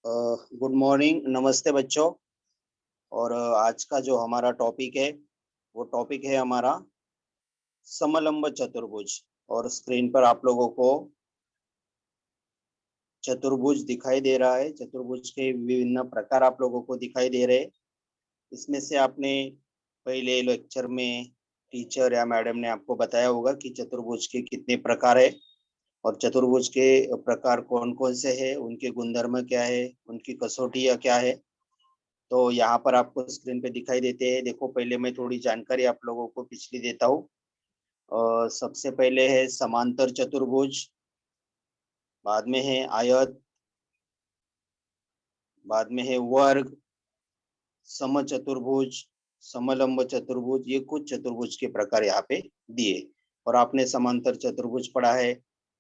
Good morning, नमस्ते बच्चों। और आज का जो हमारा टॉपिक है वो टॉपिक है हमारा समलंब चतुर्भुज। और स्क्रीन पर आप लोगों को चतुर्भुज दिखाई दे रहा है। चतुर्भुज के विभिन्न प्रकार आप लोगों को दिखाई दे रहे हैं। इसमें से आपने पहले लेक्चर में टीचर या मैडम ने आपको बताया होगा कि चतुर्भुज के कितने प्रकार है और चतुर्भुज के प्रकार कौन कौन से हैं, उनके गुणधर्म क्या है, उनकी कसौटियाँ क्या है। तो यहाँ पर आपको स्क्रीन पे दिखाई देते हैं। देखो, पहले मैं थोड़ी जानकारी आप लोगों को पिछली देता हूँ। सबसे पहले है समांतर चतुर्भुज, बाद में है आयत, बाद में है वर्ग, समचतुर्भुज, समलंब चतुर्भुज। ये कुछ चतुर्भुज के प्रकार यहाँ पे दिए। और आपने समांतर चतुर्भुज पढ़ा है।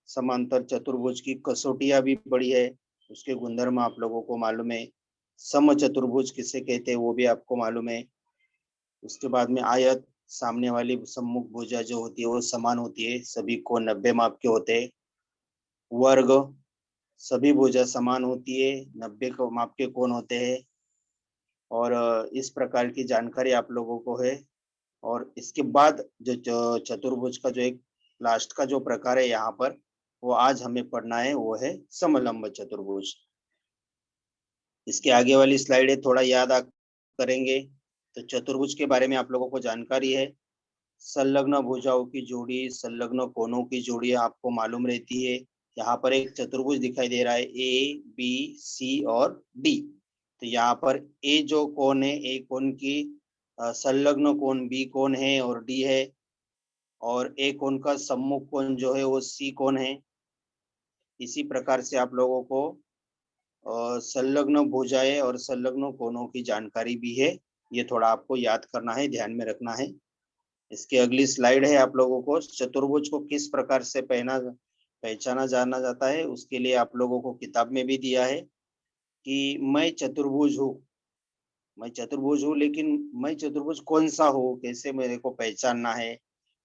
समांतर चतुर्भुज की कसौटियां भी पढ़ी है, उसके गुणधर्म आप लोगों को मालूम है। समचतुर्भुज किसे कहते हैं वो भी आपको मालूम है। उसके बाद में आयत, सामने वाली सम्मुख भुजा जो होती है वो समान होती है, सभी को 90 माप के होते हैं। वर्ग, सभी भुजा समान होती है, 90 को माप के कोण होते हैं। और इस प्रकार की जानकारी आप लोगों को है। और इसके बाद जो चतुर्भुज का जो एक लास्ट का जो प्रकार है यहाँ पर, वो आज हमें पढ़ना है, वो है समलंब चतुर्भुज। इसके आगे वाली स्लाइड है, थोड़ा याद करेंगे तो चतुर्भुज के बारे में आप लोगों को जानकारी है। संलग्न भुजाओं की जोड़ी, संलग्न कोणों की जोड़ी आपको मालूम रहती है। यहाँ पर एक चतुर्भुज दिखाई दे रहा है, ए बी सी और डी। तो यहाँ पर ए जो कोण है, ए कोण की संलग्न कोण बी कोण है और डी है। और ए कोण का सम्मुख कोण जो है वो सी कोण है। इसी प्रकार से आप लोगों को संलग्न भुजाएं और संलग्न कोणों की जानकारी भी है। ये थोड़ा आपको याद करना है, ध्यान में रखना है। इसकी अगली स्लाइड है, आप लोगों को चतुर्भुज को किस प्रकार से पहचाना जाना जाता है उसके लिए आप लोगों को किताब में भी दिया है कि मैं चतुर्भुज हूँ। मैं चतुर्भुज हूँ, लेकिन मैं चतुर्भुज कौन सा हूँ, कैसे मेरे को पहचानना है,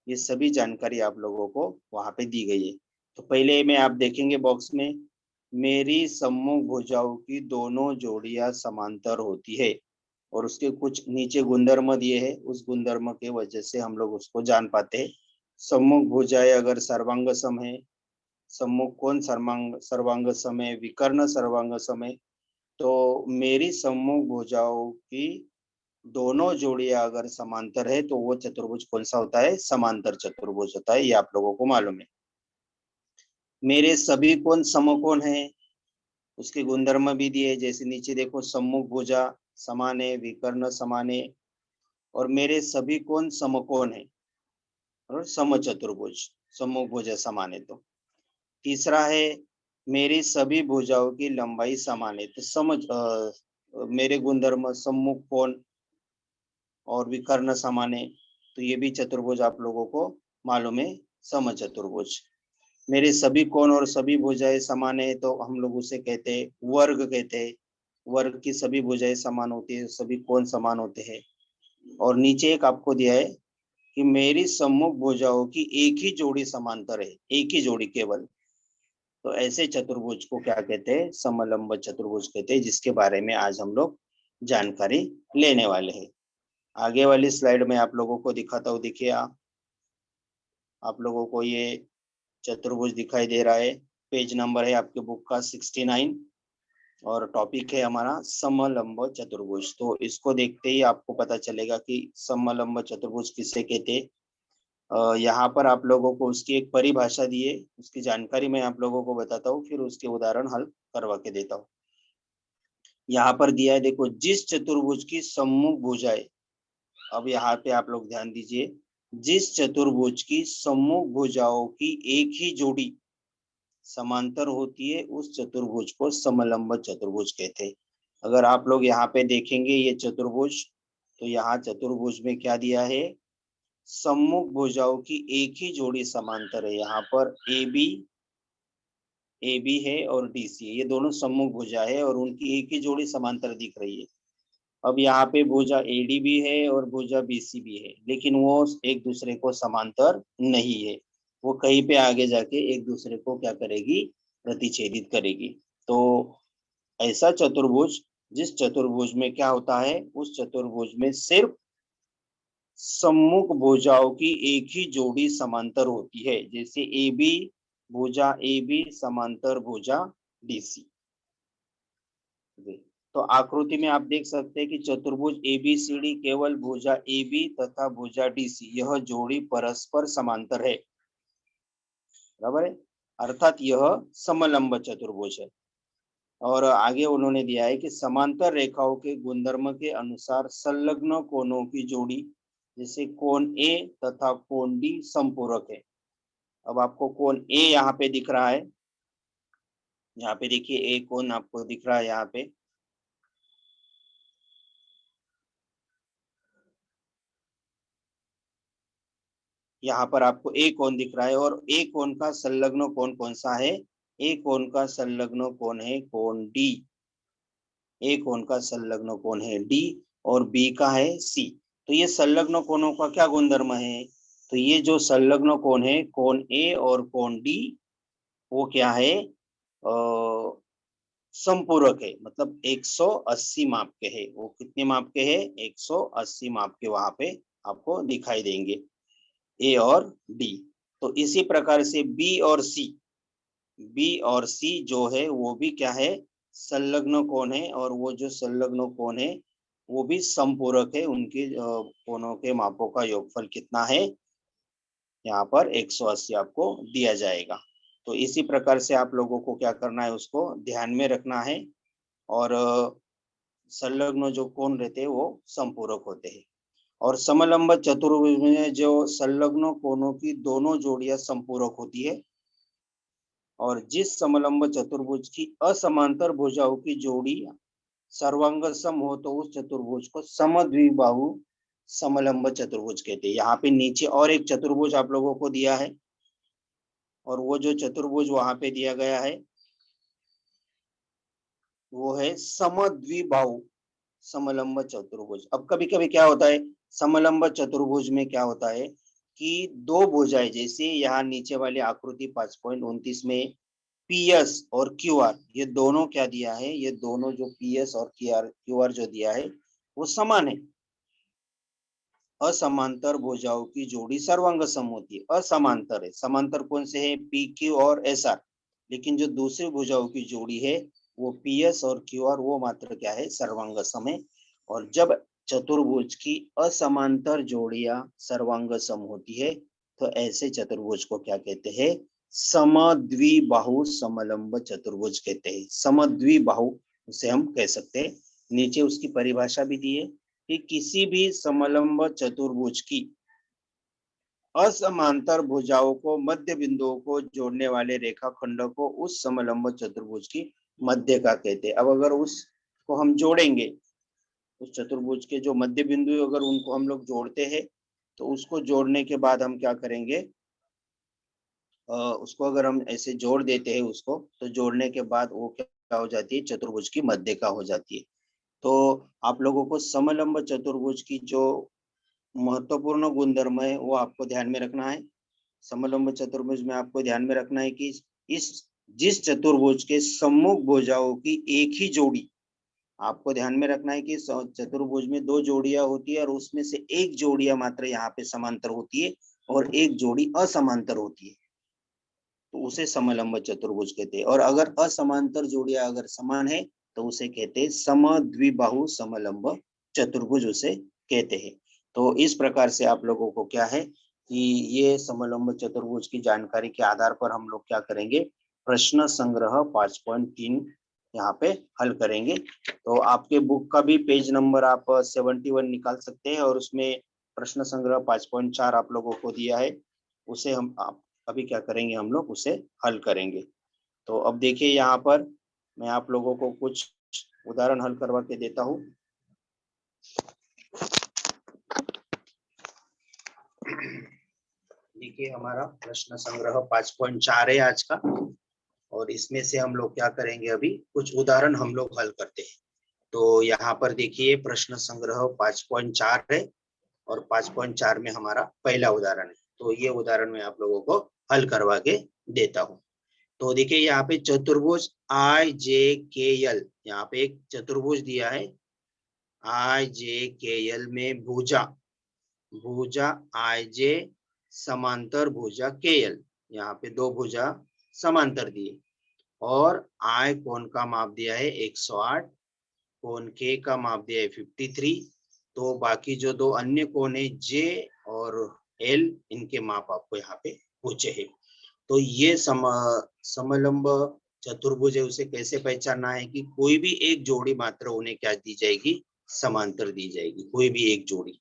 ये सभी जानकारी आप लोगों को वहां पे दी गई है। तो पहले में आप देखेंगे बॉक्स में, मेरी सम्मुख भुजाओं की दोनों जोड़ियां समांतर होती है। और उसके कुछ नीचे गुणधर्म दिए हैं, उस गुणधर्म के वजह से हम लोग उसको जान पाते हैं। सम्मुख भुजाएं अगर सर्वांग सम है, सम्मुख कोण सर्वांग सम है, विकर्ण सर्वांग सम है, तो मेरी सम्मुख भुजाओं की दोनों जोड़ियां अगर समांतर है तो वो चतुर्भुज कौन सा होता है, समांतर चतुर्भुज होता है। ये आप लोगों को मालूम है। मेरे सभी कोण समकोण है, उसके गुणधर्म भी दिए, जैसे नीचे देखो, सम्मुख भुजा समान है, विकर्ण समान है, और मेरे सभी कोण समकोण है, और समचतुर्भुज, सम्मुख भुजा समान है। तो तीसरा है, मेरी सभी भुजाओं की लंबाई समान है। तो मेरे गुणधर्म सम्मुख कोण और विकर्ण समान है, तो ये भी चतुर्भुज आप लोगों को मालूम है, समचतुर्भुज। मेरे सभी कोण और सभी भुजाएं समान है, तो हम लोग उसे कहते हैं वर्ग कहते हैं। वर्ग की सभी भुजाएं समान होती है, सभी कोण समान होते हैं। और नीचे एक आपको दिया है कि मेरी सम्मुख भुजाओं की एक ही जोड़ी समांतर है, एक ही जोड़ी केवल। तो ऐसे चतुर्भुज को क्या कहते हैं, समलंब चतुर्भुज कहते हैं, जिसके बारे में आज हम लोग जानकारी लेने वाले हैं। आगे वाली स्लाइड में आप लोगों को दिखाता हूँ। देखिए, आप लोगों को ये चतुर्भुज दिखाई दे रहा है। पेज नंबर है आपके बुक का 69 और टॉपिक है हमारा समलंब चतुर्भुज। तो इसको देखते ही आपको पता चलेगा कि समलंब चतुर्भुज किसे कहते हैं। यहाँ पर आप लोगों को उसकी एक परिभाषा दी है, उसकी जानकारी मैं आप लोगों को बताता हूँ, फिर उसके उदाहरण हल करवा के देता हूँ। यहाँ पर दिया है, देखो, जिस चतुर्भुज की सम्मुख भुजाएं, अब यहाँ पे आप लोग ध्यान दीजिए, जिस चतुर्भुज की सम्मुख भुजाओं की एक ही जोड़ी समांतर होती है उस चतुर्भुज को समलंब चतुर्भुज कहते हैं। अगर आप लोग यहाँ पे देखेंगे ये चतुर्भुज, तो यहाँ चतुर्भुज में क्या दिया है, सम्मुख भुजाओं की एक ही जोड़ी समांतर है। यहाँ पर ए बी है और डी सी है, ये दोनों सम्मुख भुजा है और उनकी एक ही जोड़ी समांतर दिख रही है। अब यहाँ पे भुजा ए डी भी है और भुजा बी सी भी है, लेकिन वो एक दूसरे को समांतर नहीं है। वो कहीं पे आगे जाके एक दूसरे को क्या करेगी, प्रतिच्छेदित करेगी। तो ऐसा चतुर्भुज जिस चतुर्भुज में क्या होता है, उस चतुर्भुज में सिर्फ सम्मुख भुजाओं की एक ही जोड़ी समांतर होती है, जैसे ए बी भुजा ए बी समांतर भुजा डीसी। तो आकृति में आप देख सकते हैं कि चतुर्भुज एबीसीडी केवल भुजा ए बी तथा भुजा डीसी यह जोड़ी परस्पर समांतर है, बराबर है, अर्थात यह समलंब चतुर्भुज है। और आगे उन्होंने दिया है कि समांतर रेखाओं के गुणधर्म के अनुसार संलग्न कोणों की जोड़ी, जैसे कोण ए तथा कोण डी संपूरक है। अब आपको कोण ए यहाँ पे दिख रहा है, यहाँ पे देखिए ए कोण आपको दिख रहा है यहाँ पे, यहाँ पर आपको ए कोण दिख रहा है, और ए कोण का संलग्न कोण कौन सा है, ए कोण का संलग्न कोण है कोण डी, ए कोण का संलग्न कोण है डी, और बी का है सी। तो ये संलग्न कोणों का क्या गुणधर्म है, तो ये जो संलग्न कोण है कोण ए और कोण डी वो क्या है, संपूरक है, मतलब 180 माप के है। वो कितने माप के है, 180 माप के वहां पे आपको दिखाई देंगे ए और डी। तो इसी प्रकार से बी और सी जो है वो भी क्या है, संलग्न कोण है, और वो जो संलग्न कोण है वो भी संपूरक है। उनके कोणों के मापों का योगफल कितना है, यहाँ पर 180 आपको दिया जाएगा। तो इसी प्रकार से आप लोगों को क्या करना है, उसको ध्यान में रखना है, और संलग्न जो कोण रहते हैं वो संपूरक होते हैं। और समलंब चतुर्भुज में जो संलग्न कोणों की दोनों जोड़ियां संपूरक होती है, और जिस समलंब चतुर्भुज की असमांतर भुजाओं की जोड़ी सर्वांग सम हो तो उस चतुर्भुज को समद्विबाहु समलंब चतुर्भुज कहते हैं। यहाँ पे नीचे और एक चतुर्भुज आप लोगों को दिया है, और वो जो चतुर्भुज वहां पे दिया गया है वो है समद्विबाहु समलंब चतुर्भुज। अब कभी कभी क्या होता है, समलंब चतुर्भुज में क्या होता है कि दो भुजाएं, जैसे यहाँ नीचे वाली आकृति 5.29 में पीएस और क्यूआर, ये दोनों क्या दिया है, ये दोनों जो पीएस और क्यूआर जो दिया है वो समान है। असमांतर भुजाओं की जोड़ी सर्वांग सम होती है, असमांतर है, समांतर कौन से है, पी क्यू और एस आर, लेकिन जो दूसरी भुजाओं की जोड़ी है वो पीएस और क्यूआर वो मात्र क्या है, सर्वांग सम है। और जब चतुर्भुज की असमांतर जोड़ियां सर्वांग सम होती है तो ऐसे चतुर्भुज को क्या कहते हैं, समद्विबाहु समलंब चतुर्भुज कहते हैं। समद्विबाहु उसे हम कह सकते हैं। नीचे उसकी परिभाषा भी दी है कि किसी भी समलंब चतुर्भुज की असमांतर भुजाओं को मध्य बिंदुओं को जोड़ने वाले रेखाखंड को उस समलंब चतुर्भुज की मध्य का कहते हैं। अब अगर उसको हम जोड़ेंगे, उस चतुर्भुज के जो मध्य बिंदु अगर उनको हम लोग जोड़ते हैं तो उसको जोड़ने के बाद हम क्या करेंगे, उसको अगर हम ऐसे जोड़ देते हैं उसको, तो जोड़ने के बाद वो क्या हो जाती है, चतुर्भुज की मध्य का हो जाती है। तो आप लोगों को समलंब चतुर्भुज की जो महत्वपूर्ण गुणधर्म है वो आपको ध्यान में रखना है। समलंब चतुर्भुज में आपको ध्यान में रखना है कि इस जिस चतुर्भुज के सम्मुख भुजाओं की एक ही जोड़ी, आपको ध्यान में रखना है कि चतुर्भुज में दो जोड़ियां होती है और उसमें से एक जोड़ियां मात्र यहाँ पे समांतर होती है और एक जोड़ी असमांतर होती है, तो उसे समलंब चतुर्भुज कहते हैं। और अगर असमांतर जोड़ियां अगर समान है तो उसे कहते हैं समद्विबाहु समलंब चतुर्भुज उसे कहते हैं। तो इस प्रकार से आप लोगों को क्या है कि ये समलंब चतुर्भुज की जानकारी के आधार पर हम लोग क्या करेंगे, प्रश्न संग्रह 5.3 यहाँ पे हल करेंगे। तो आपके बुक का भी पेज नंबर आप 71 निकाल सकते हैं, और उसमें प्रश्न संग्रह 5.4 आप लोगों को दिया है, उसे हम अभी क्या करेंगे, हम लोग उसे हल करेंगे। तो अब देखिए यहाँ पर मैं आप लोगों को कुछ उदाहरण हल करवा के देता हूँ। देखिए हमारा प्रश्न संग्रह 5.4 है आज का, और इसमें से हम लोग क्या करेंगे, अभी कुछ उदाहरण हम लोग हल करते हैं। तो यहाँ पर देखिए प्रश्न संग्रह 5.4 है, और 5.4 में हमारा पहला उदाहरण है। तो ये उदाहरण मैं आप लोगों को हल करवा के देता हूँ। तो देखिए यहाँ पे चतुर्भुज आई जे के एल, यहाँ पे एक चतुर्भुज दिया है आई जे के एल में भुजा, भुजा आई जे समांतर भुजा के एल, यहाँ पे दो भुजा समांतर दिए और आई कोण का माप दिया है 108, कोण के का माप दिया है 53। तो बाकी जो दो अन्य कोण है जे और एल, इनके माप आपको यहाँ पे पूछे हैं। तो ये समलंब चतुर्भुज है, उसे कैसे पहचानना है कि कोई भी एक जोड़ी मात्र उन्हें क्या दी जाएगी, समांतर दी जाएगी, कोई भी एक जोड़ी।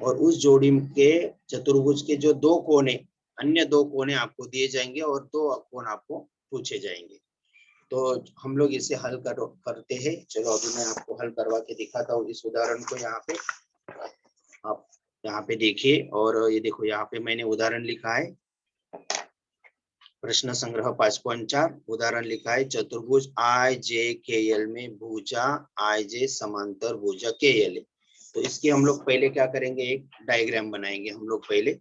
और उस जोड़ी के चतुर्भुज के जो दो कोने, अन्य दो कोने आपको दिए जाएंगे और दो कोण आपको पूछे जाएंगे। तो हम लोग इसे हल करते हैं। चलो अभी मैं आपको हल करवा के दिखाता हूँ इस उदाहरण को। यहाँ पे आप यहाँ पे देखिए, और ये देखो यहाँ पे मैंने उदाहरण लिखा है, प्रश्न संग्रह 5.4 उदाहरण लिखा है, चतुर्भुज आई जे के एल में भुजा आई जे समांतर भुजा के एल है। तो इसकी हम लोग पहले क्या करेंगे, एक डायग्राम बनाएंगे हम लोग पहले,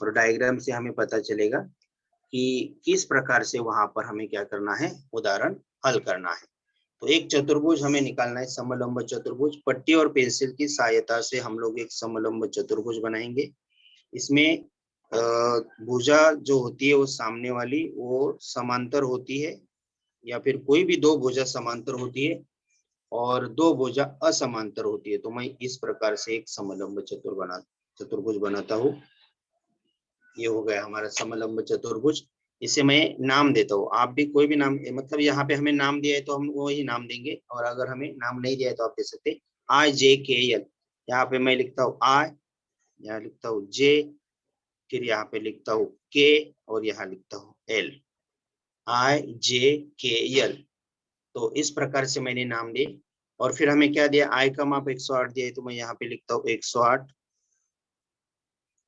और डायग्राम से हमें पता चलेगा कि किस प्रकार से वहां पर हमें क्या करना है, उदाहरण हल करना है। तो एक चतुर्भुज हमें निकालना है, समलंब चतुर्भुज। पट्टी और पेंसिल की सहायता से हम लोग एक समलंब चतुर्भुज बनाएंगे। इसमें भुजा जो होती है वो सामने वाली वो समांतर होती है, या फिर कोई भी दो भुजा समांतर होती है और दो भुजा असमांतर होती है। तो मैं इस प्रकार से एक समलंब चतुर्भुज बनाता हूँ। ये हो गया हमारा समलंब चतुर्भुज। इसे मैं नाम देता हूँ, आप भी कोई भी नाम, मतलब यहाँ पे हमें नाम दिया है तो हम वही नाम देंगे, और अगर हमें नाम नहीं दिया है तो आप दे सकते आई जे के एल। यहाँ पे मैं लिखता हूँ आई, यहाँ लिखता हूँ जे, फिर यहाँ पे लिखता हूँ के, और यहाँ लिखता हूँ एल, आई जे के एल। तो इस प्रकार से मैंने नाम दिए, और फिर हमें क्या दिया, आई का माप 108 दिया है, तो मैं यहाँ पे लिखता हूँ 108,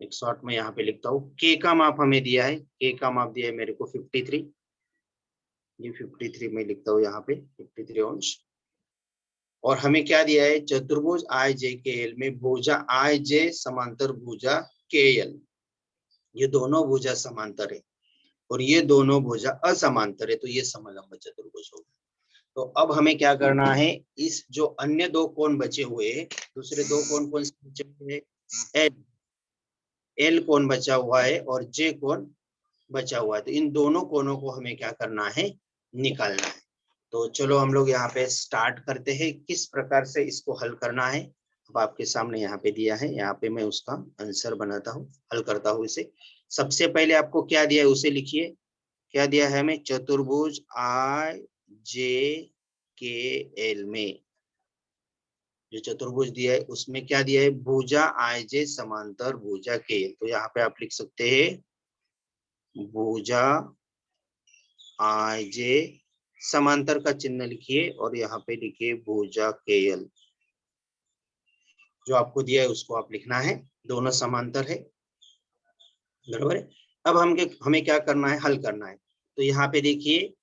108 में यहाँ पे लिखता हूँ। के का माप हमें दिया है, के का माप दिया है मेरे को 53, ये 53 में लिखता हूँ यहाँ पे 53 अंश। और हमें क्या दिया है, चतुर्भुज आई जे के एल में भुजा आई जे समांतर भुजा के एल, ये दोनों भुजा समांतर है और ये दोनों भुजा असमांतर है, तो ये समलंब चतुर्भुज होगा। तो अब हमें क्या करना है, इस जो अन्य दो कोण बचे हुए हैं, दूसरे दो कोण कौन से बचे हुए हैं, एल कोण बचा हुआ है और जे कोण बचा हुआ है। तो इन दोनों कोणों को हमें क्या करना है, निकालना है। तो चलो हम लोग यहाँ पे स्टार्ट करते हैं, किस प्रकार से इसको हल करना है। अब आपके सामने यहाँ पे दिया है, यहाँ पे मैं उसका आंसर बनाता हूँ, हल करता हूँ इसे। सबसे पहले आपको क्या दिया है उसे लिखिए। क्या दिया है हमें, चतुर्भुज आई जे के एल में जो चतुर्भुज दिया है उसमें क्या दिया है, भुजा आई जे समांतर भुजा के एल। तो यहाँ पे आप लिख सकते हैं भुजा आई जे, समांतर का चिन्ह लिखिए और यहाँ पे लिखिए भुजा के एल। जो आपको दिया है उसको आप लिखना है, दोनों समांतर है, बराबर है। अब हमें क्या करना है, हल करना है। तो यहाँ पे देखिए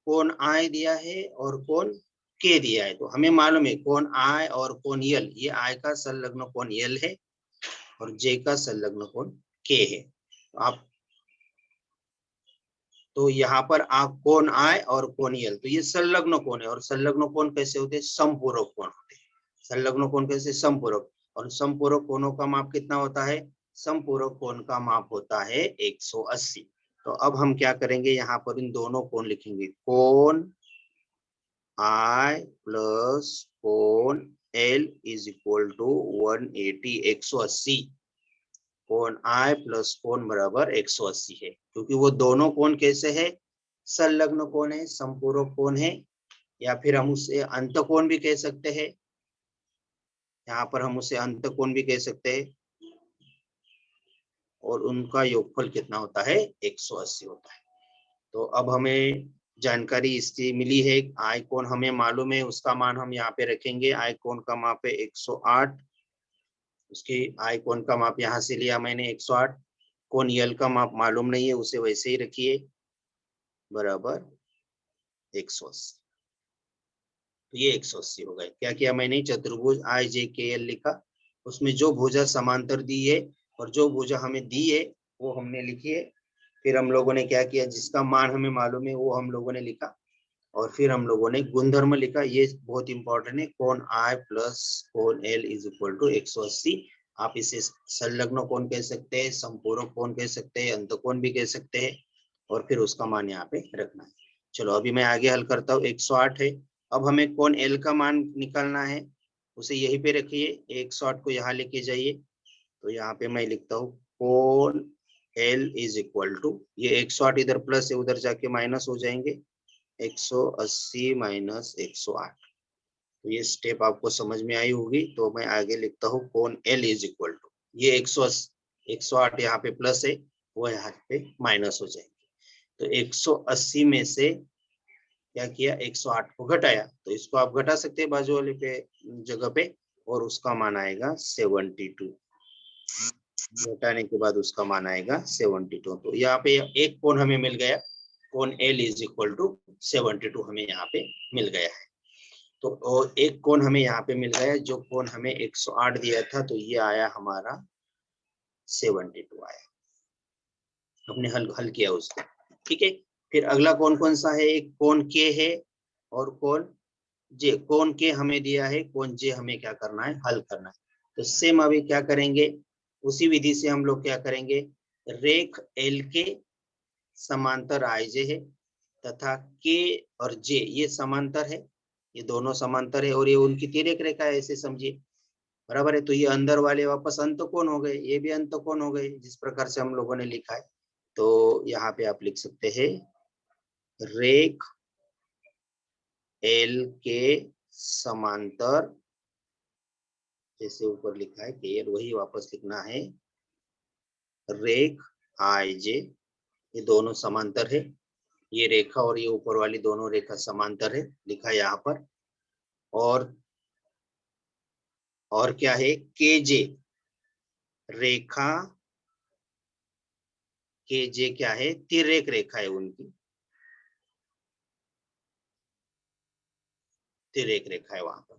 कोण आई दिया है और कोण के दिया है। तो हमें मालूम है कोण आई और कोण यल, ये आई का संलग्न कोण यल है और जे का संलग्न कोण के है। तो यहाँ पर आप कोण आई और कोण यल, तो ये संलग्न कोण है, और संलग्न कोण कैसे होते हैं, समपूरक कोण होते हैं। संलग्न कोण कैसे, समपूरक, और समपूरक कोणों का माप कितना होता है, समपूरक कोण का माप होता है 180। तो अब हम क्या करेंगे, यहाँ पर इन दोनों कोण लिखेंगे, कोण आई प्लस कोण एल इज इक्वल टू 180, 180। कोण आई प्लस कोण बराबर 180 है, क्योंकि वो दोनों कोण कैसे है, संलग्न कोण है, समपूरक कोण है, या फिर हम उसे अंतकोण भी कह सकते हैं। यहाँ पर हम उसे अंतकोण भी कह सकते हैं, और उनका योगफल कितना होता है, 180 होता है। तो अब हमें जानकारी इससे मिली है, आई कोण हमें मालूम है, उसका मान हम यहाँ पे रखेंगे। आई कोण का माप है 108, उसकी आई कोण का माप यहाँ से लिया मैंने 108। कोण यल का माप मालूम नहीं है, उसे वैसे ही रखिए, बराबर 180। तो ये 180 हो गए। क्या किया मैंने, चतुर्भुज आई जे के एल लिखा, उसमें जो भुजा समांतर दी है और जो भुजा हमें दी है वो हमने लिखी है फिर हम लोगों ने क्या किया, जिसका मान हमें मालूम है वो हम लोगों ने लिखा, और फिर हम लोगों ने गुणधर्म लिखा। ये बहुत इंपॉर्टेंट है, कोण I प्लस कोण L इज इक्वल टू 180। आप इसे संलग्न कोण कह सकते हैं, संपूरक कोण कह सकते हैं, अंतकोण भी कह सकते हैं, और फिर उसका मान यहाँ पे रखना है। चलो अभी मैं आगे हल करता हूँ। 108 है। अब हमें कोण L का मान निकालना है, उसे यहीं पे रखिए, 108 को यहाँ लेके जाइए। तो यहाँ पे मैं लिखता हूँ कोण L इज इक्वल टू, ये 108 इधर प्लस है, उधर जाके माइनस हो जाएंगे, 180 माइनस 108। तो ये स्टेप आपको समझ में आई होगी। तो मैं आगे लिखता हूँ कोण L इज इक्वल टू, ये 108 यहाँ पे प्लस है, वो यहाँ पे माइनस हो जाएंगे। तो 180 में से क्या किया, 108 को घटाया, तो इसको आप घटा सकते हैं बाजू वाले पे जगह पे, और उसका मान आएगा 72। घटाने के बाद उसका मान आएगा 72। तो यहाँ पे एक कोण हमें मिल गया, कोण L इज इक्वल टू 72 हमें यहाँ पे मिल गया है। तो और एक कोण हमें यहाँ पे मिल गया, जो कोण हमें 108 दिया था, तो ये आया हमारा 72 आया, हमने हल किया उसको। ठीक है, फिर अगला कोण कौन सा है, एक कोण K है और कोण J। कोण K हमें दिया है, कोण J हमें क्या करना है, हल करना है। तो सेम अभी क्या करेंगे, उसी विधि से हम लोग क्या करेंगे, रेख L के समांतर IJ है, तथा K और J ये समांतर है, ये दोनों समांतर है, और ये उनकी तिर्यक रेखा है, ऐसे समझिए, बराबर है। तो ये अंदर वाले वापस अंतकोण हो गए, ये भी अंतकोण हो गए, जिस प्रकार से हम लोगों ने लिखा है। तो यहाँ पे आप लिख सकते हैं, रेख L के समांतर, जैसे ऊपर लिखा है कि वही वापस लिखना है, रेख IJ, ये दोनों समांतर है, ये रेखा और ये ऊपर वाली दोनों रेखा समांतर है, लिखा यहाँ पर। और क्या है, KJ रेखा, KJ क्या है, तिर्यक रेखा है उनकी, तिर्यक रेखा है वहां पर।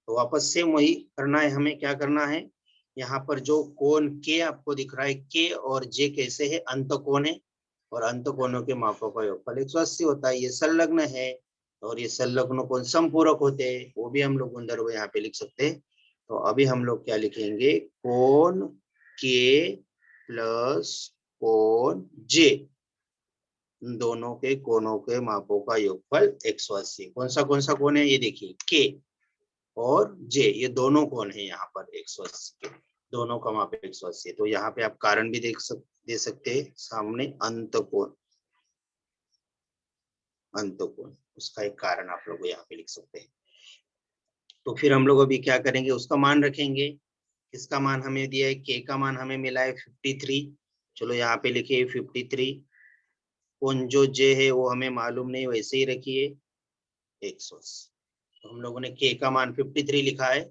तो वापस से वही करना है, हमें क्या करना है, यहाँ पर जो कोण K आपको दिख रहा है, K और J कैसे है, अंतकोण है, और अंतकोणों के मापों का योगफल 180 होता है। ये संलग्न है, और ये संलग्न कोण संपूरक होते हैं, वो भी हम लोग गुणधर्म यहाँ पे लिख सकते हैं। तो अभी हम लोग क्या लिखेंगे, कोण K प्लस कोण J, दोनों के कोणों के मापों का योगफल 180। कौन सा कोण है, ये देखिए, K और J, ये दोनों कोण है यहाँ पर 180 के, दोनों का माप 180। तो यहाँ पे आप कारण भी दे सकते हैं सामने, अंतकोण, अंतकोण, उसका एक कारण आप लोग यहाँ पे लिख सकते हैं। तो फिर हम लोग अभी क्या करेंगे, उसका मान रखेंगे। किसका मान हमें दिया है, K का मान हमें मिला है 53। चलो यहाँ पे लिखिए 53। कोण जो J है वो हमें मालूम नहीं, वैसे ही रखिए 180। तो हम लोगों ने K का मान 53 लिखा है,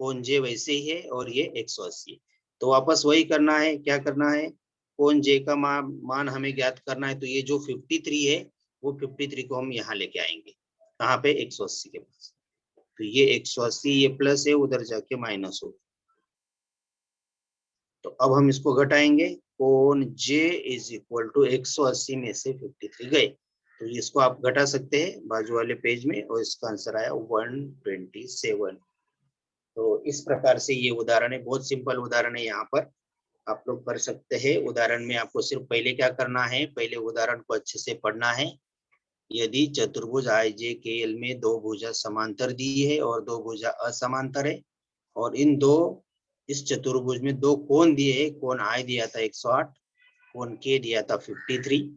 कोण J वैसे ही है, और ये 180। तो वापस वही करना है, क्या करना है, कोण J का मान हमें ज्ञात करना है। तो ये जो 53 है, वो 53 को हम यहाँ लेके आएंगे, कहाँ पे, 180 के पास। तो ये 180, ये प्लस है, उधर जाके माइनस हो। तो अब हम इसको घटाएंगे, कोण J इज इक्वल टू 180 में से 53 गए, तो इसको आप घटा सकते हैं बाजू वाले पेज में, और इसका आंसर आया 127। तो इस प्रकार से ये उदाहरण है, बहुत सिंपल उदाहरण है, यहाँ पर आप लोग कर सकते हैं। उदाहरण में आपको सिर्फ पहले क्या करना है, पहले उदाहरण को अच्छे से पढ़ना है। यदि चतुर्भुज IJKL में दो भुजा समांतर दी है और दो भुजा असमांतर है, और इन दो, इस चतुर्भुज में दो कोण दिए है, कोण I दिया था 108, कोण K दिया था 53।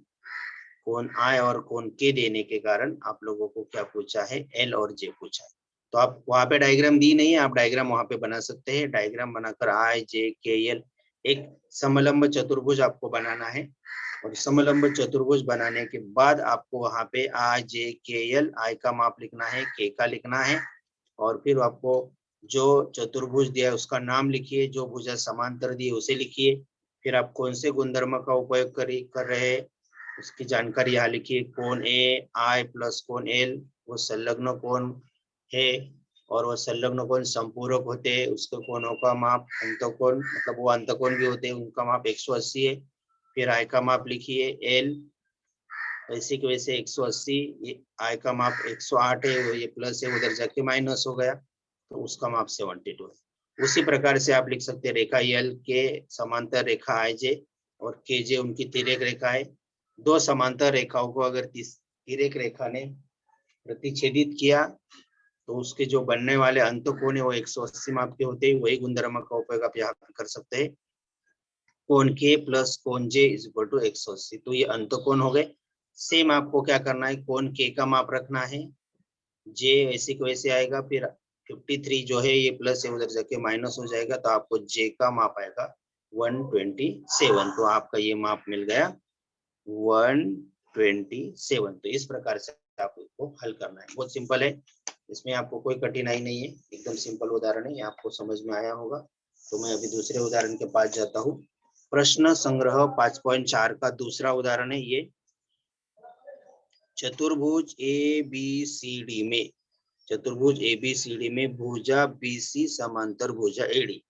कोण I और कोण K देने के कारण आप लोगों को क्या पूछा है, L और J पूछा है। तो आप वहां पे डायग्राम दी नहीं है, आप डायग्राम वहां पे बना सकते हैं। डायग्राम बनाकर IJKL एक समलंब चतुर्भुज आपको बनाना है, और समलंब चतुर्भुज बनाने के बाद आपको वहां पे IJKL, I का माप लिखना है, K का लिखना है, और फिर आपको जो चतुर्भुज दिया है उसका नाम लिखिए, जो भुजा समांतर दी है उसे लिखिए, फिर आप कौन से गुणधर्म का उपयोग कर रहे हैं उसकी जानकारी यहाँ लिखिए। कोण AI प्लस कोण L वो संलग्न कोण है, और वो संलग्न कोण संपूरक होते हैं, उसके कोणों का माप अंतकोण, मतलब वो अंतकोण भी होते हैं, उनका माप 180 है। फिर I का माप लिखिए L, वैसे की वैसे 180, ये I का माप 108 है, वो ये प्लस है, उधर जाके माइनस हो गया, तो उसका माप 72 है। उसी प्रकार से आप लिख सकते हैं रेखा L के समांतर रेखा IJ और KJ उनकी तिर्यक रेखा है। दो समांतर रेखाओं को अगर तिर्यक रेखा ने प्रतिच्छेदित किया तो उसके जो बनने वाले अंतकोण है वो 180 माप के होते हैं। वही गुणधर्म का उपयोग आप यहाँ पर कर सकते हैं, कोण K प्लस कोण J इज इक्वल टू 180। तो ये अंतकोण हो गए। सेम आपको क्या करना है, कोण K का माप रखना है, J ऐसे को वैसे आएगा, फिर 53 जो है ये प्लस है, उधर जाके माइनस हो जाएगा, तो आपको J का माप आएगा 127। तो आपका ये माप मिल गया 127। तो इस प्रकार से आपको इसको हल करना है, बहुत सिंपल है, इसमें आपको कोई कठिनाई नहीं है, एकदम सिंपल उदाहरण है, आपको समझ में आया होगा। तो मैं अभी दूसरे उदाहरण के पास जाता हूँ। प्रश्न संग्रह 5.4 का दूसरा उदाहरण है ये। चतुर्भुज ABCD में, चतुर्भुज ABCD में भुजा BC समांतर भुजा AD।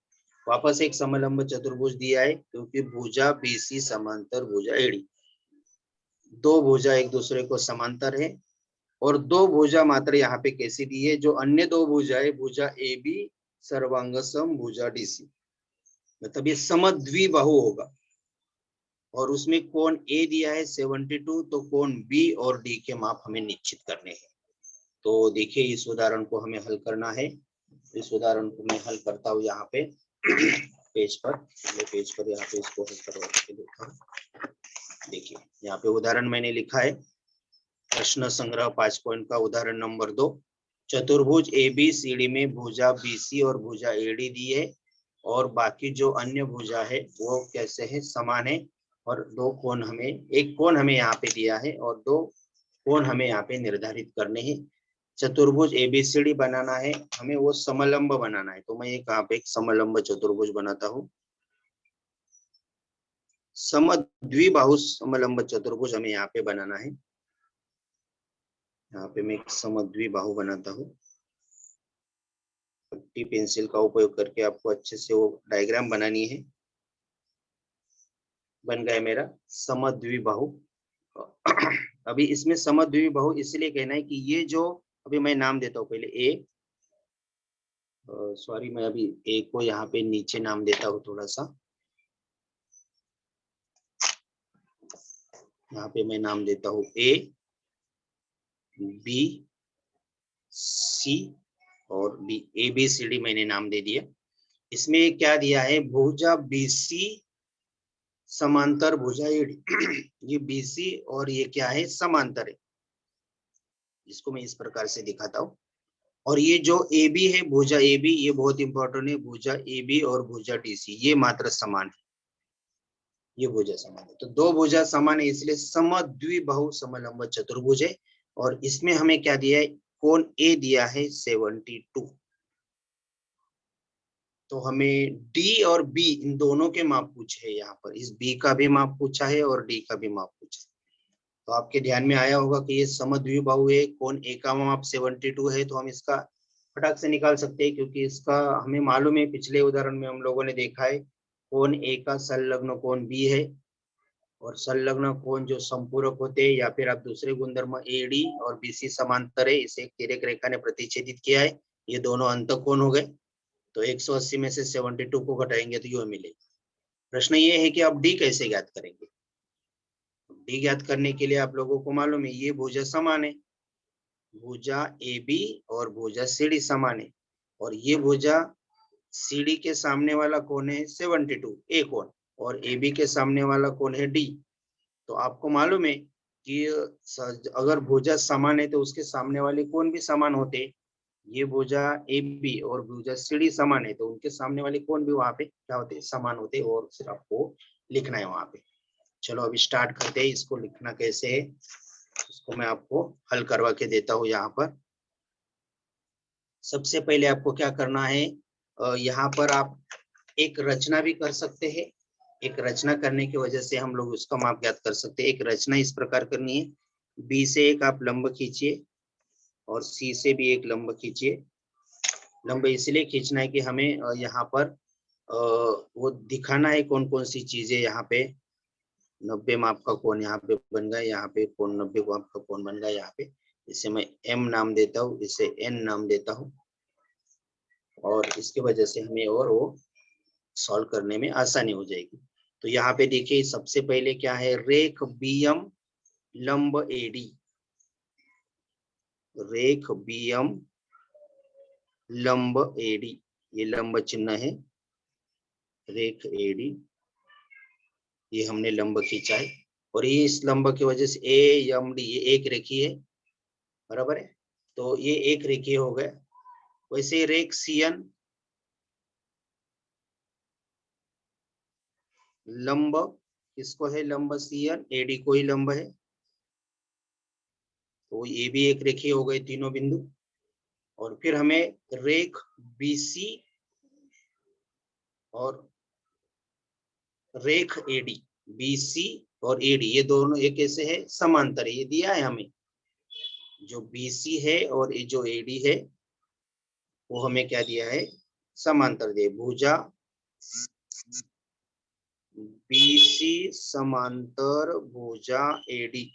वापस एक समलंब चतुर्भुज दिया है, क्योंकि भुजा BC समांतर भुजा AD, दो भुजा एक दूसरे को समांतर है, और दो भुजा मात्र यहाँ पे कैसी दी है, जो अन्य दो भुजा है, भुजा AB सर्वांग सम भुजा DC, मतलब ये समद्विबाहु होगा, और उसमें कोण A दिया है 72, तो कोण B और D के माप हमें निश्चित करने हैं। तो देखिए इस उदाहरण को हमें हल करना है। इस उदाहरण को मैं हल करता हूँ यहाँ पे पेज पर, यहाँ पे इसको हल करवा के देखता हूँ। देखिए यहाँ पे उदाहरण मैंने लिखा है, प्रश्न संग्रह 5 पॉइंट का उदाहरण नंबर 2। चतुर्भुज ABCD में भुजा BC और भुजा AD दी है, और बाकी जो अन्य भुजा है वो कैसे है, समान है, और दो कोण हमें, एक कोण हमें यहाँ पे दिया है और दो कोण हमें यहाँ पे निर्धारित करने हैं। चतुर्भुज ABCD बनाना है हमें, वो समलंब बनाना है, तो मैं यहाँ पे एक समलंब चतुर्भुज बनाता हूँ। समद्विबाहु समलंब चतुर्भुज हमें यहाँ पे बनाना है। यहाँ पे मैं एक समद्विबाहु बनाता हूँ, पट्टी पेंसिल का उपयोग करके आपको अच्छे से वो डायग्राम बनानी है। बन गया मेरा समद्विबाहु। अभी इसमें समद्विबाहु इसलिए कहना है कि ये जो, अभी मैं नाम देता हूँ पहले A, सॉरी मैं अभी A को यहाँ पे नीचे नाम देता हूँ थोड़ा सा, यहाँ पे मैं नाम देता हूँ A, B, C और D, ABCD मैंने नाम दे दिया। इसमें क्या दिया है, भुजा BC समांतर भुजा AD। ये BC और ये क्या है, समांतर है, इसको मैं इस प्रकार से दिखाता हूँ। और ये जो AB है, भुजा AB, ये बहुत इंपॉर्टेंट है, भुजा AB और भुजा DC ये मात्र समान है, ये भुजा समान है, तो दो भुजा समान है, इसलिए समद्विबाहु समलंब चतुर्भुज है। और इसमें हमें क्या दिया है, कोण A दिया है 72, तो हमें D और B इन दोनों के माप पूछे हैं, यहाँ पर इस B का भी माप पूछा है और D का भी माप पूछा है। तो आपके ध्यान में आया होगा कि ये समद्विबाहु है, कोण A का माप 72 है, तो हम इसका फटाक से निकाल सकते हैं, क्योंकि इसका हमें मालूम है, पिछले उदाहरण में हम लोगों ने देखा है, कोण A का संलग्न कोण B है, और संलग्न कोण जो संपूरक होते हैं, या फिर आप दूसरे गुणधर्म AD और BC समांतर है, इसे तिर्यक रेखा ने प्रतिच्छेदित किया है, ये दोनों अंतकोण हो गए। तो 180 में से 72 को घटाएंगे तो ये मिलेगा। प्रश्न ये है कि आप D कैसे ज्ञात करेंगे। D ज्ञात करने के लिए आप लोगों को मालूम है, ये भुजा समान है, भुजा AB और भुजा CD समान है, और ये भुजा CD के सामने वाला कोण है 72 A कोण, और AB के सामने वाला कोण है D। तो आपको मालूम है कि अगर भुजा समान है तो उसके सामने वाले कोण भी समान होते हैं। ये भुजा AB और भुजा CD समान है, तो उनके सामने वाले कोण भी वहां पे क्या होते हैं, समान होते हैं, और सिर्फ आपको लिखना है वहां पे। चलो अभी स्टार्ट करते हैं, इसको लिखना कैसे है इसको मैं आपको हल करवा के देता हूँ। यहाँ पर सबसे पहले आपको क्या करना है, यहाँ पर आप एक रचना भी कर सकते हैं। एक रचना करने की वजह से हम लोग उसका माप ज्ञात कर सकते हैं। एक रचना इस प्रकार करनी है, B से एक आप लंब खींचिए और C से भी एक लंब खींचिए। लंब इसलिए खींचना है कि हमें यहाँ पर वो दिखाना है कौन कौन सी चीजें यहाँ पे 90 माप का कोण यहाँ पे बन गया, यहाँ पे कोण 90 माप का कोण बन गया यहाँ पे। इसे मैं M नाम देता हूँ, इसे N नाम देता हूँ, और इसकी वजह से हमें और वो सॉल्व करने में आसानी हो जाएगी। तो यहाँ पे देखिए सबसे पहले क्या है, रेख BM लंब AD, रेख BM लंब AD, ये लंब चिन्ह है, रेख AD, ये हमने लंब खींचा है, और ये इस लंब की वजह से AMD ये एक रेखीय है, बराबर है। तो ये एक रेखीय हो गया। वैसे रेख CN लंब किसको है, लंब CN AD को ही लंब है, तो ये भी एक रेखीय हो गए तीनों बिंदु। और फिर हमें रेख BC और रेख AD, BC और AD ये दोनों एक ऐसे है समांतर, ये दिया है हमें, जो BC है और ये जो AD है वो हमें क्या दिया है, समांतर दिए, भुजा BC समांतर भुजा AD,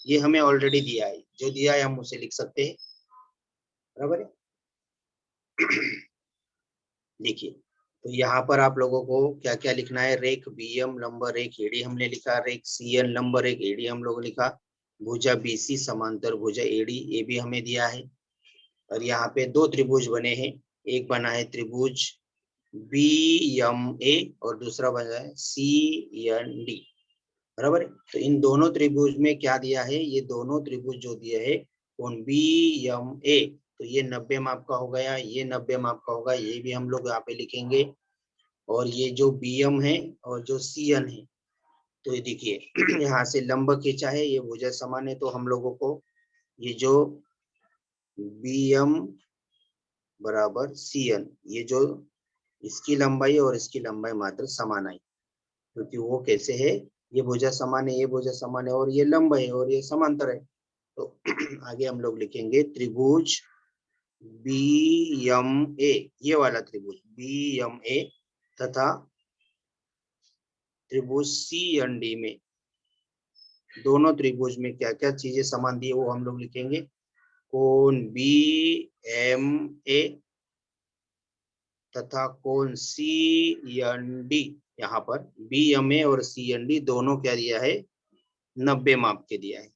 ये हमें ऑलरेडी दिया है, जो दिया है हम उसे लिख सकते हैं, बराबर है। देखिए तो यहाँ पर आप लोगों को क्या क्या लिखना है, रेख BM लंब रेख AD हमने लिखा, रेख CN लंब रेख AD हम लोग लिखा, भुजा BC समांतर भुजा AD ये भी हमें दिया है। और यहाँ पे दो त्रिभुज बने हैं, एक बना है त्रिभुज BMA और दूसरा बना है CND, बराबर है। तो इन दोनों त्रिभुज में क्या दिया है, ये दोनों त्रिभुज जो दिए है कौन BMA, तो ये 90 माप का हो गया, ये 90 माप का होगा, ये भी हम लोग यहाँ पे लिखेंगे। और ये जो BM है और जो CN है, तो ये देखिए यहाँ से लंब खींचा है, ये भुजा समान है, तो हम लोगों को ये जो BM बराबर CN, ये जो इसकी लंबाई और इसकी लंबाई मात्र समान आई, क्योंकि वो कैसे है, ये भुजा समान है, ये भुजा समान है, और ये लंब है और ये समांतर है। तो आगे हम लोग लिखेंगे त्रिभुज BMA, ये वाला त्रिभुज BMA तथा त्रिभुज CND में, दोनों त्रिभुज में क्या क्या चीजें समान दी है वो हम लोग लिखेंगे, कोण BMA तथा कोण CND। यहाँ पर BMA और CND दोनों क्या दिया है, 90 माप के दिया है।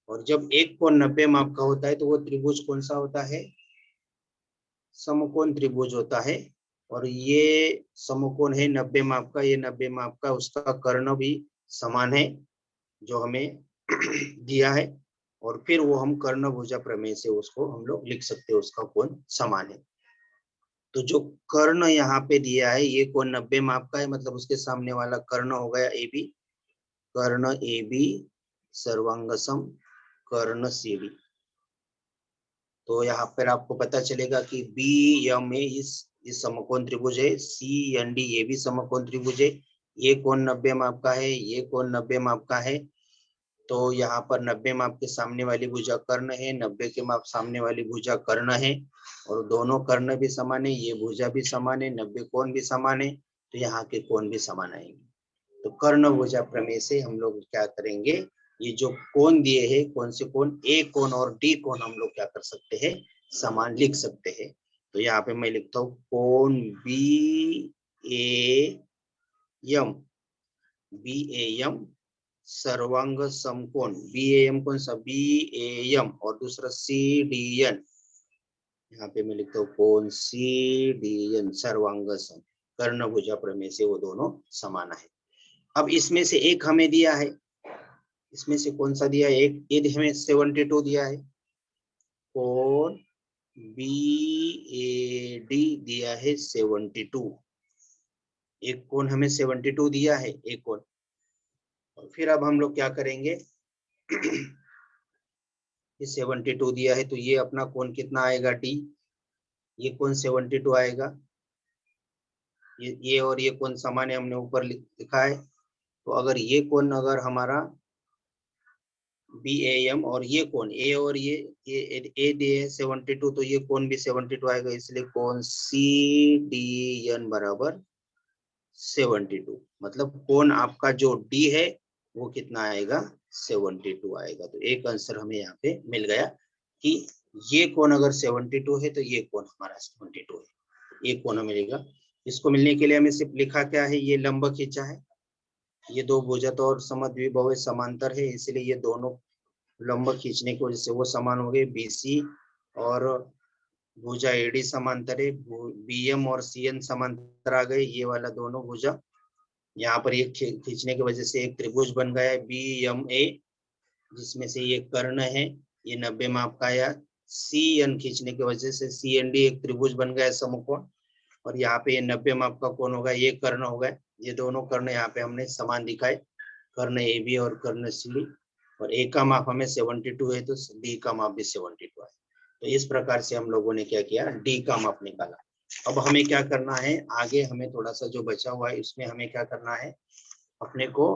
और जब एक कोण 90 माप का होता है तो वो त्रिभुज कौन सा होता है, समकोण त्रिभुज होता है। और ये समकोण है 90 माप का, ये 90 माप का, उसका कर्ण भी समान है जो हमें दिया है, और फिर वो हम कर्ण भुजा प्रमेय से उसको हम लोग लिख सकते हैं, उसका कोण समान है। तो जो कर्ण यहाँ पे दिया है ये कोण 90 माप का है, मतलब उसके सामने वाला कर्ण हो गया AB, कर्ण AB सर्वांगसम कर्ण CD। तो यहाँ पर आपको पता चलेगा कि BMA इस समकोण त्रिभुज है, CND ये भी समकोण त्रिभुज है, ये कोण 90 माप का है, ये कोण 90 माप का है। तो यहाँ पर 90 माप के सामने वाली भुजा कर्ण है, 90 के माप सामने वाली भुजा कर्ण है, और दोनों कर्ण भी समान है, ये भुजा भी समान है, 90 कोण भी समान है, तो यहाँ के कोण भी समान आएंगे। तो कर्ण भुजा प्रमेय से हम लोग क्या करेंगे, ये जो कोण दिए हैं, कौन से कोण, A कोण और D कोण हम लोग क्या कर सकते हैं, समान लिख सकते हैं। तो यहाँ पे मैं लिखता हूँ कोण BAM सर्वांग समकोण, BAM कौन सा, BAM, और दूसरा CDN, यहाँ पे मैं लिखता हूँ कोण CDN सर्वांग सम, कर्ण भुजा प्रमेय से वो दोनों समान है। अब इसमें से एक हमें दिया है, इसमें से कौन सा दिया है, एक ये हमें 72 दिया है, कोण BAD दिया है 72, एक कोण हमें 72 दिया है, एक कोण। और फिर अब हम लोग क्या करेंगे, ये 72 दिया है, तो ये अपना कोण कितना आएगा D, ये कोण 72 आएगा, ये और ये कोण समान है, हमने ऊपर लिखा है। तो अगर ये कोण अगर हमारा BAM और ये कोण A और ये A दिए 72, तो ये कोण भी 72 आएगा, इसलिए कोण CDN बराबर 72, मतलब कोण आपका जो डी है वो कितना आएगा, 72 आएगा। तो एक आंसर हमें यहाँ पे मिल गया कि ये कोण अगर 72 है तो ये कोण हमारा 72 है, ये कोण मिलेगा। इसको मिलने के लिए हमें सिर्फ लिखा क्या है, ये लंब खींचा है, ये दो भुजा तो और समद्विबाहु समांतर है, इसलिए ये दोनों लंब खींचने की वजह से वो समान हो गए। बीसी और भुजा एडी समांतर है, बीएम और सीएन समांतर आ गए, ये वाला दोनों भुजा यहाँ पर एक खींचने की वजह से एक त्रिभुज बन गया है बीएमए, जिसमें से ये कर्ण है, ये 90 माप का आया। सीएन खींचने की वजह से सीएनडी एक त्रिभुज बन गया है समकोण, और यहाँ पे ये 90 माप का कोण होगा, ये कर्ण होगा। ये दोनों कर्ण यहाँ पे हमने समान दिखाए, कर्ण ए बी और कर्ण सी डी, और ए का माप हमें 72 है तो डी का माप भी 72 है। तो इस प्रकार से हम लोगों ने क्या किया, डी का माप निकाला। अब हमें क्या करना है, आगे हमें थोड़ा सा जो बचा हुआ है इसमें हमें क्या करना है, अपने को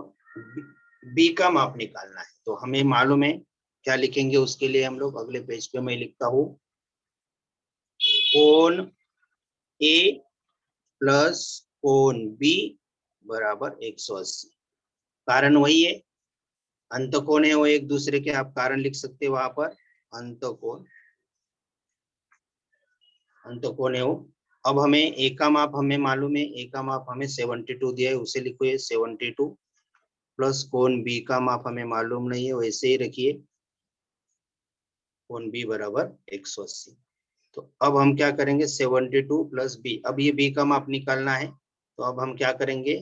बी का माप निकालना है। तो हमें मालूम है क्या लिखेंगे उसके लिए, हम लोग अगले पेज पे मैं लिखता हूँ कोण ए प्लस कोण बी बराबर 180। कारण वही है, अंतकोण है वो एक दूसरे के, आप कारण लिख सकते हैं वहां पर, अंतकोण, अंतकोण है वो। अब हमें ए का माप हमें मालूम है, ए का माप हमें 72 दिया है, उसे लिखो 72 प्लस कोण बी का माप हमें मालूम नहीं है, वैसे ही रखिए कोण बी बराबर 180। तो अब हम क्या करेंगे, 72 प्लस बी, अब ये बी का माप निकालना है, तो अब हम क्या करेंगे,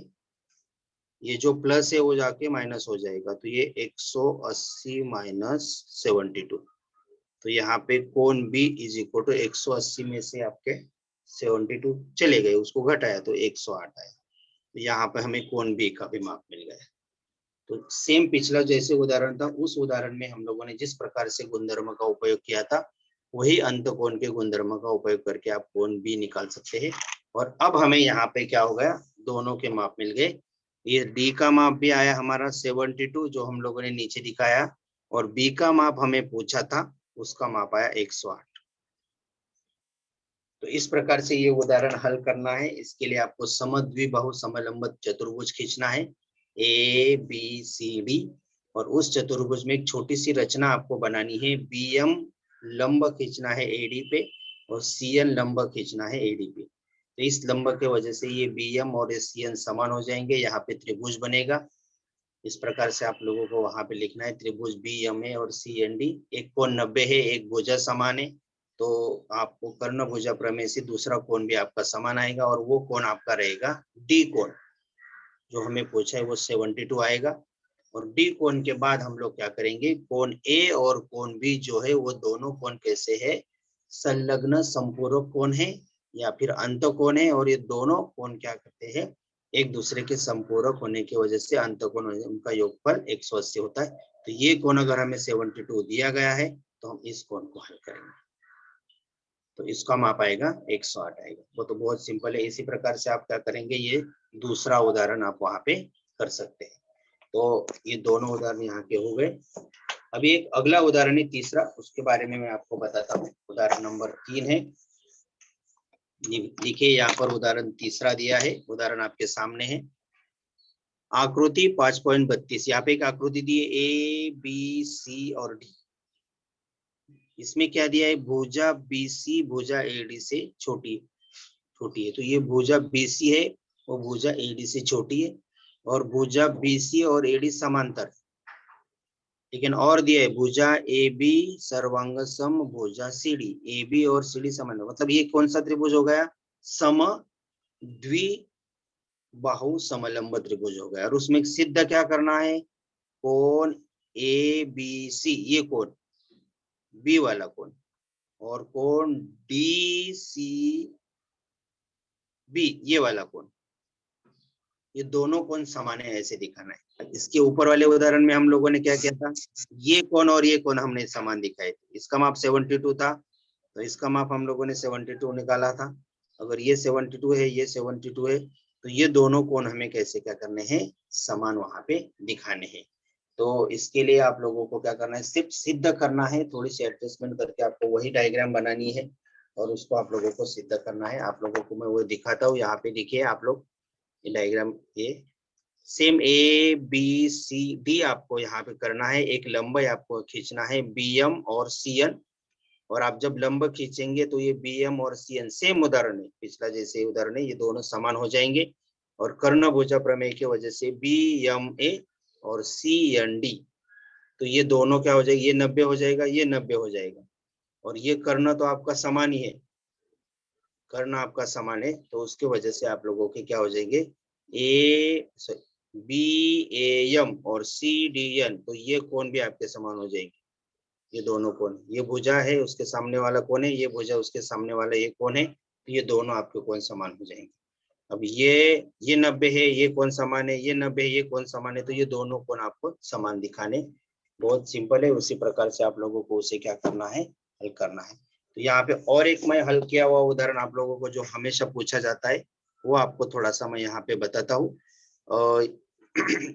ये जो प्लस है वो जाके माइनस हो जाएगा, तो ये 180 माइनस 72, तो यहाँ पे कोण बी इज इक्वल टू 180 में से आपके 72 चले गए, उसको घटाया तो 108 आया। तो यहाँ पे हमें कोण बी का भी माप मिल गया। तो सेम पिछला जैसे उदाहरण था, उस उदाहरण में हम लोगों ने जिस प्रकार से गुणधर्म का उपयोग किया था, वही अंतकोण के गुणधर्म का उपयोग करके आप कोण बी निकाल सकते हैं। और अब हमें यहाँ पे क्या हो गया, दोनों के माप मिल गए। ये डी का माप भी आया हमारा 72 जो हम लोगों ने नीचे दिखाया, और बी का माप हमें पूछा था, उसका माप आया 108। तो इस प्रकार से ये उदाहरण हल करना है। इसके लिए आपको समद्विबाहु समलंब चतुर्भुज खींचना है, ए बी सी डी, और उस चतुर्भुज में एक छोटी सी रचना आपको बनानी है, बीएम लंब खींचना है एडी पे और सीएन लंब खींचना है एडी पे। तो इस लंब के वजह से ये बीएम और सीएन समान हो जाएंगे, यहाँ पे त्रिभुज बनेगा। इस प्रकार से आप लोगों को वहां पे लिखना है, त्रिभुज बीएमए और सीएनडी, एक कोण 90 है, एक भुजा समान है, तो आपको कर्ण भुजा प्रमेय से दूसरा कोण भी आपका समान आएगा, और वो कोण आपका रहेगा डी कोण, जो हमें पूछा है वो 72 आएगा। और डी कोण के बाद हम लोग क्या करेंगे, कोण ए और कोण बी जो है वो दोनों कोण कैसे है, संलग्न संपूरक कोण है या फिर अंत कोण है, और ये दोनों कोण क्या करते हैं, एक दूसरे के संपूरक होने की वजह से अंत कोण, उनका योगफल 180 होता है। तो ये कोण अगर हमें 72 दिया गया है तो हम इस कोण को हल करेंगे, तो इसका माप आएगा 108 आएगा। वो तो बहुत सिंपल है। इसी प्रकार से आप क्या करेंगे, ये दूसरा उदाहरण आप वहां पे कर सकते हैं। तो ये दोनों उदाहरण यहाँ के हो गए। अभी एक अगला उदाहरण है तीसरा, उसके बारे में मैं आपको बताता हूँ। उदाहरण नंबर 3 है, लिखिए यहाँ पर उदाहरण तीसरा दिया है, उदाहरण आपके सामने है। आकृति 5.32, यहाँ पे एक आकृति दी है ए बी सी और डी। इसमें क्या दिया है, भुजा बीसी भुजा एडी से छोटी है, तो ये भुजा बीसी है वो भुजा एडी से छोटी है, और भुजा बीसी और एडी समांतर है। लेकिन और दिया है भुजा ए बी सर्वांग सम भुजा सी डी, ए बी और सी डी समांतर, मतलब ये कौन सा त्रिभुज हो गया, सम द्विबाहु समलंब त्रिभुज हो गया। और उसमें सिद्ध क्या करना है, कोण ए बी सी, ये कोण बी वाला कोण, और कोण डी सी बी, ये वाला कोण, ये दोनों कोण समान है ऐसे दिखाना है। इसके ऊपर वाले उदाहरण में हम लोगों ने क्या किया था, ये कोण और ये कोण हमने समान दिखाए थे। इसका माप 72 था, तो इसका माप हम लोगों ने 72 निकाला था। अगर ये 72 है, ये 72 है, तो ये दोनों कोण हमें कैसे क्या करने हैं, समान वहां पे दिखाने हैं। तो इसके लिए आप लोगों को क्या करना है, सिर्फ सिद्ध करना है, थोड़ी सी एडजस्टमेंट करके आपको वही डायग्राम बनानी है और उसको आप लोगों को सिद्ध करना है। आप लोगों को मैं वो दिखाता हूँ, यहाँ पे देखिए आप लोग, ये डायग्राम ये same A B C D आपको यहाँ पे करना है। एक लंबाई आपको खींचना है BM और CN, और आप जब लंब खींचेंगे तो ये BM और CN सेम उदाहरण है, पिछला जैसे उदाहरण है, ये दोनों समान हो जाएंगे। और कर्ण भुजा प्रमेय की वजह से BMA और CND, तो ये दोनों क्या हो जाएगा, ये 90 हो जाएगा, ये 90 हो जाएगा। और ये कर्ण तो आपका समान ही है, कर्ण आपका समान है, तो उसकी वजह से आप लोगों के क्या हो जाएंगे, BAM और CDN, तो ये कोण भी आपके समान हो जाएंगे। ये दोनों कोण, ये भुजा है उसके सामने वाला कोण है, ये भुजा उसके सामने वाला ये कोण है, तो ये दोनों आपके कोण समान हो जाएंगे। अब ये 90 है, ये कोण समान है, ये 90 है, ये कोण समान है, तो ये दोनों कोण आपको समान दिखाने। बहुत सिंपल है, उसी प्रकार से आप लोगों को उसे क्या करना है, हल करना है। तो यहाँ पे और एक मैं हल किया हुआ उदाहरण आप लोगों को जो हमेशा पूछा जाता है, वो आपको थोड़ा सा मैं यहाँ पे बताता हूँ।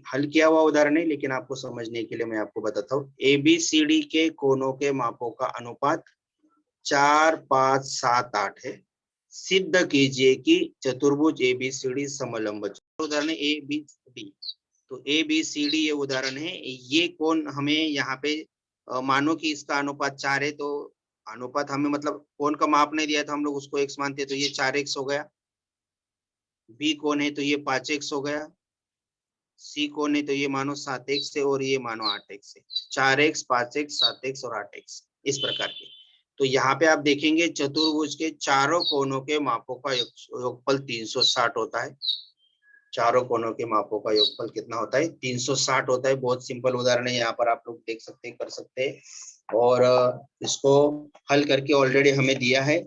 हल किया हुआ उदाहरण है, लेकिन आपको समझने के लिए मैं आपको बताता हूँ। ABCD के कोणों के मापों का अनुपात 4, 5, 7, 8 है। सिद्ध कीजिए कि चतुर्भुज ABCD समलंब। उदाहरण है ABCD, तो ABCD ये उदाहरण है। ये कोण हमें यहाँ पे मानो कि इसका अनुपात 4 है, तो अनुपात हमें मतलब कोण का माप नहीं दिया था हम लोग, उसको x मानते हैं, तो ये 4x हो गया। B कोण है तो ये 5x हो गया। C कोण है तो ये मानो 7x है, और ये मानो 8x है। 4x, 5x, 7x और 8x, इस प्रकार के। तो यहाँ पे आप देखेंगे चतुर्भुज के चारों कोणों के मापों का योगफल 360 होता है। चारों कोणों के मापों का योगफल कितना होता है, 360 होता है। बहुत सिंपल उदाहरण है, यहाँ पर आप लोग देख सकते हैं, कर सकते हैं। और इसको हल करके ऑलरेडी हमें दिया है,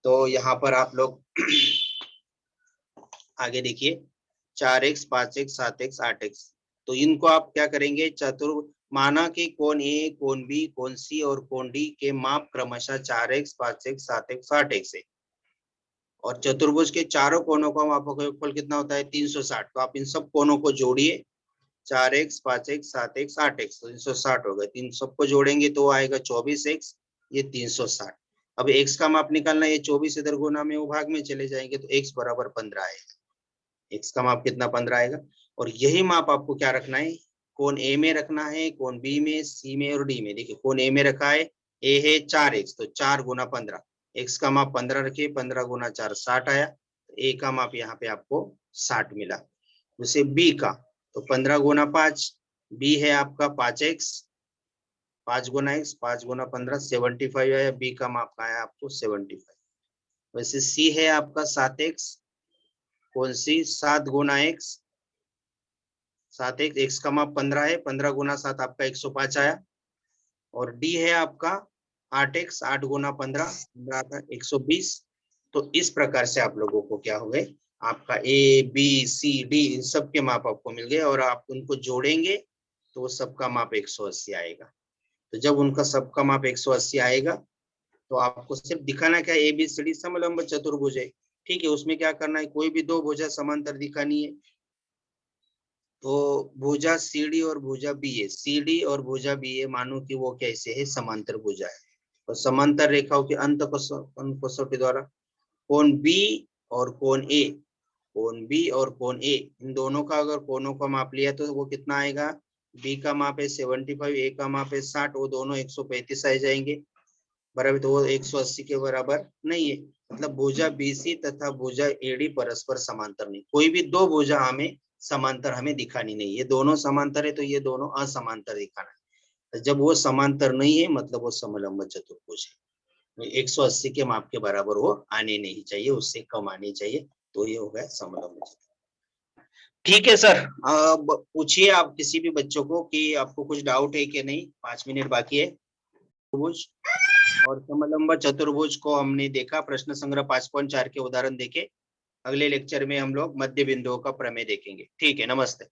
तो यहाँ पर आप लोग आगे देखिए, 4x, 5x, 7x, 8x, तो इनको आप क्या करेंगे, माना कि कोण ए, कोण बी, कोण सी और कोण डी के माप क्रमशः 4x, 5x, 7x, 8x है। और चतुर्भुज के चारों कोणों का मापों का योगफल कितना होता है, 360। तो आप इन सब कोणों को जोड़िए, 4x, 5x, 7x, 8x, तो 360 हो गए। तीन सबको जोड़ेंगे तो आएगा 24x, ये 360। अब x का माप निकालना है, ये 24 इधर गुना में भाग में चले जाएंगे, तो x बराबर 15 आएगा। x का माप कितना, 15 आएगा। और यही माप आपको क्या रखना है, कोण A में रखना है, कोण B में, C में और D में। देखिए कोण A में रखा है, A है 4x, तो 4 गुना 15, x का माप 15 रखिए, 15 गुना 4 60 आया। A का माप यहाँ पे आपको 60 मिला। जैसे B का, तो 15 गुना 5, B है आपका 5x, 5 गुना x, 5 गुना 15, 75 आया। B का माप आया आपको 75। वैसे C है आपका 7x, कौन सी 7 गुना x, 7x, x का माप 15 है, 15 गुना 7 आपका 105 आया। और D है आपका 8x, 8 गुना 15, 15 का 120। तो इस प्रकार से आप लोगों को क्या हो गए, आपका ABCD इन सब के माप आपको मिल गए, और आप उनको जोड़ेंगे तो सबका माप 180 आएगा। तो जब उनका सबका माप 180 आएगा, तो आपको सिर्फ दिखाना क्या, ABCD समलंब चतुर्भुज है। ठीक है, उसमें क्या करना है, कोई भी दो भुजा समांतर दिखानी है। तो भुजा CD और भुजा BA, CD और भुजा BA मानो कि वो कैसे है, समांतर भुजा है। और समांतर रेखाओं के अंत कसौटी द्वारा कोण B और कोण A, कोण B और कोण A, इन दोनों का अगर कोणों का माप लिया तो वो कितना आएगा, B का माप है 75, A का माप है 60, वो दोनों 135 आ जाएंगे बराबर। तो वो 180 के बराबर नहीं है, मतलब भुजा BC तथा भुजा AD परस्पर समांतर नहीं। कोई भी दो भुजा हमें समांतर हमें दिखानी नहीं, ये दोनों समांतर है तो ये दोनों असमांतर दिखाना है। जब वो समांतर नहीं है मतलब वो समलंब चतुर्भुज है। 180 के माप के बराबर वो आने नहीं चाहिए, उससे कम आने चाहिए, तो ये हो गया समलंब चतुर्भुज। ठीक है सर, अब पूछिए आप किसी भी बच्चों को कि आपको कुछ डाउट है कि नहीं। 5 मिनट बाकी है। चतुर्भुज और समलंब चतुर्भुज को हमने देखा, प्रश्न संग्रह 5.4 के उदाहरण देखे। अगले लेक्चर में हम लोग मध्य बिंदुओं का प्रमेय देखेंगे। ठीक है, नमस्ते।